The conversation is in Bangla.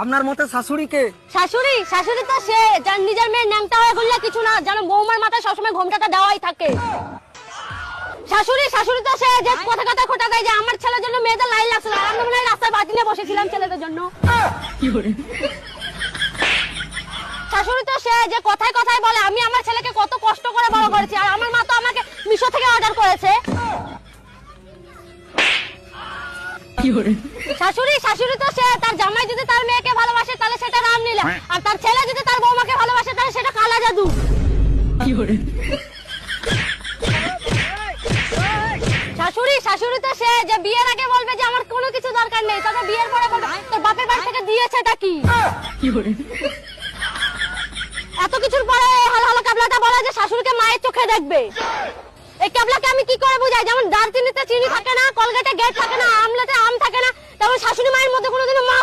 আপনার মতে শাশুড়িকে? শাশুড়ি শাশুড়ি তো সে যার নিজের মেয়ের ন্যাংটা হয়ে ঘুরলে কিছু না, যেন বৌমার মাথায় সবসময় ঘোমটাটা দেওয়াই থাকে। শাশুড়ি শাশুড়ি তো সে যে কথা কথা খোটা দেয় যে আমার ছেলের জন্য মেয়েদের লাইন লাগছিল, আর আমরা মনে হয় রাস্তায় বাতি নিয়ে বসেছিলাম ছেলেদের জন্য। শাশুড়ি তো সে যে কথায় কথায় বলে আমি আমার ছেলেকে কত কষ্ট করে বড় করেছি, আর আমার মা তো আমাকে মিশো থেকে অর্ডার করেছে। শাশুড়ি শাশুড়ি তো সে তার জামাই যদি তার মেয়েকে ভালোবাসে তাহলে সেটা রামলীলা, আর তার ছেলে যদি তার বৌমাকে ভালোবাসে তাহলে সেটা কালা জাদু। শাশুড়ি শাশুড়ি তো সে যে বিয়ের আগে বলবে যে আমার কোনো কিছু দরকার নেই, তবে বিয়ের পরে বলবে তোর বাপের বাড়ি থেকে দিয়েছেটা কি। এত কিছুর পরে হাল হালো ক্যাবলাটা বলে যে শাশুড়িকে মায়ের চোখে দেখবে। এই ক্যাবলাকে আমি কি করে বুঝাই? যেমন দারচিনিতে চিনি থাকে না, কলগেটে গেট থাকে না, আমলেতে আম থাকে না, তেমন শাশুড়ি মায়ের মধ্যে কোনোদিনও মা